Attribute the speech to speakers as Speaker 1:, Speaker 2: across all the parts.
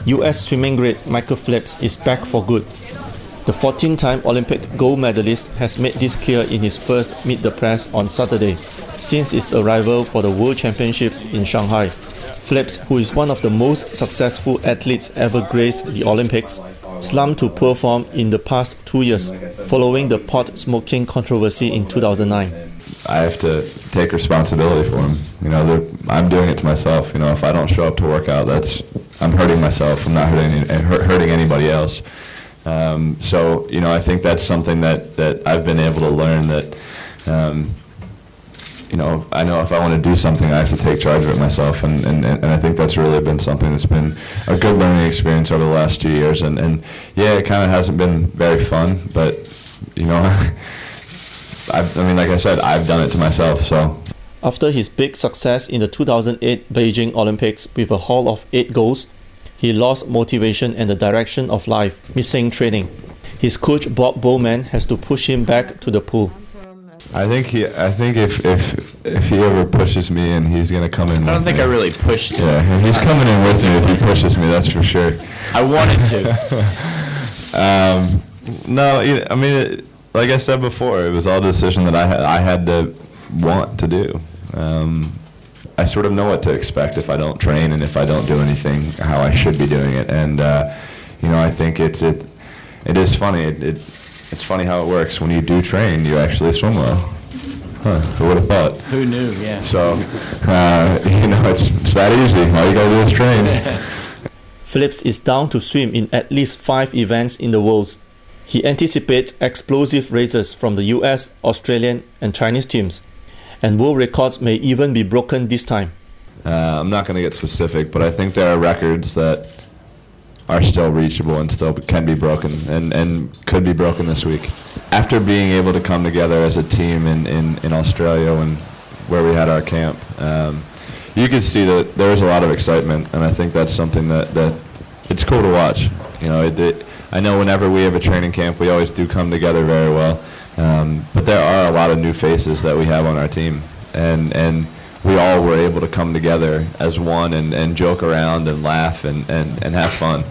Speaker 1: US swimming great Michael Phelps is back for good. The 14-time Olympic gold medalist has made this clear in his first Meet the Press on Saturday, since his arrival for the World Championships in Shanghai. Phelps, who is one of the most successful athletes ever graced the Olympics, slumped to poor form in the past 2 years, following the pot smoking controversy in 2009.
Speaker 2: I have to take responsibility for him. I'm doing it to myself. If I don't show up to work out, I'm hurting myself. I'm not hurting anybody else. So I think that's something that I've been able to learn, that I know if I want to do something, I have to take charge of it myself, and I think that's really been something that's been a good learning experience over the last 2 years. And yeah, it kind of hasn't been very fun, but like I said, I've done it to myself. So
Speaker 1: after his big success in the 2008 Beijing Olympics with a haul of 8 golds, he lost motivation and the direction of life, missing training. His coach Bob Bowman has to push him back to the pool.
Speaker 2: I think if he ever pushes me in, he's going to come in.
Speaker 3: I don't think I really pushed him.
Speaker 2: Yeah, he's coming in with me if he pushes me, that's for sure.
Speaker 3: I wanted to.
Speaker 2: No, like I said before, it was all a decision that I had to want to do. I sort of know what to expect if I don't train and if I don't do anything how I should be doing it. And I think it is funny. It's funny how it works. When you do train, you actually swim well. Who would have thought?
Speaker 3: Who knew? Yeah.
Speaker 2: So it's that easy. All you gotta do is train.
Speaker 1: Phelps is down to swim in at least 5 events in the Worlds. He anticipates explosive races from the US, Australian and Chinese teams, and world records may even be broken this time.
Speaker 2: I'm not going to get specific, but I think there are records that are still reachable and still can be broken, and could be broken this week. After being able to come together as a team in Australia and where we had our camp, you could see that there was a lot of excitement, and I think that's something that it's cool to watch. I know whenever we have a training camp, we always do come together very well. But there are a lot of new faces that we have on our team, and we all were able to come together as one and joke around and laugh and have fun.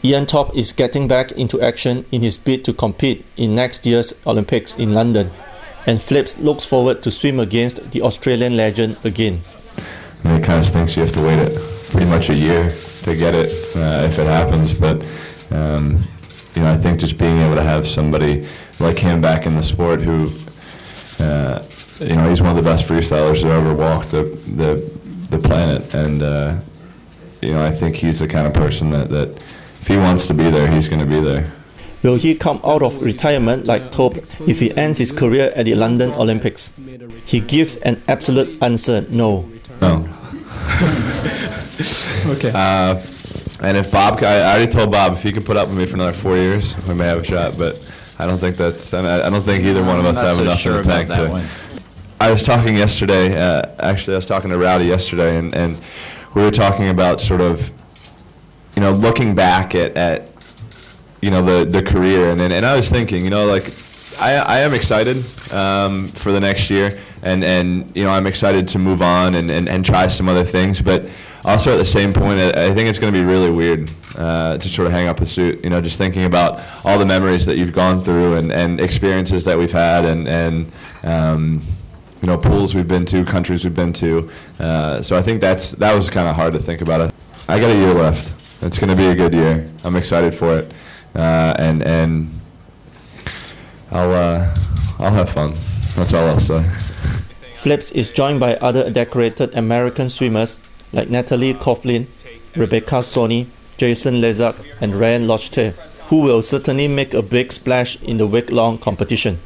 Speaker 1: Ian Thorpe is getting back into action in his bid to compete in next year's Olympics in London, and Phelps looks forward to swim against the Australian legend again.
Speaker 2: It kind of stinks you have to wait pretty much a year to get it if it happens, but I think just being able to have somebody like him back in the sport who, he's one of the best freestylers who ever walked the planet, and I think he's the kind of person that if he wants to be there, he's going to be there.
Speaker 1: Will he come out of retirement like Thorpe if he ends his career at the London Olympics? He gives an absolute answer: no.
Speaker 2: No.
Speaker 4: Okay.
Speaker 2: And if Bob, I already told Bob if he could put up with me for another 4 years, we may have a shot. But I don't think I don't think either one of us have enough in the tank to. I was talking yesterday. Actually, I was talking to Rowdy yesterday, and we were talking about sort of, looking back at the career, and I was thinking, I am excited for the next year, and I'm excited to move on and try some other things, but also at the same point, I think it's going to be really weird to sort of hang up a suit, just thinking about all the memories that you've gone through and experiences that we've had, and pools we've been to, countries we've been to. So I think that was kind of hard to think about. I got a year left. It's going to be a good year. I'm excited for it, and I'll have fun. That's all I'll say.
Speaker 1: Phelps is joined by other decorated American swimmers like Natalie Coughlin, Rebecca Soni, Jason Lezak and Ryan Lochte, who will certainly make a big splash in the week-long competition.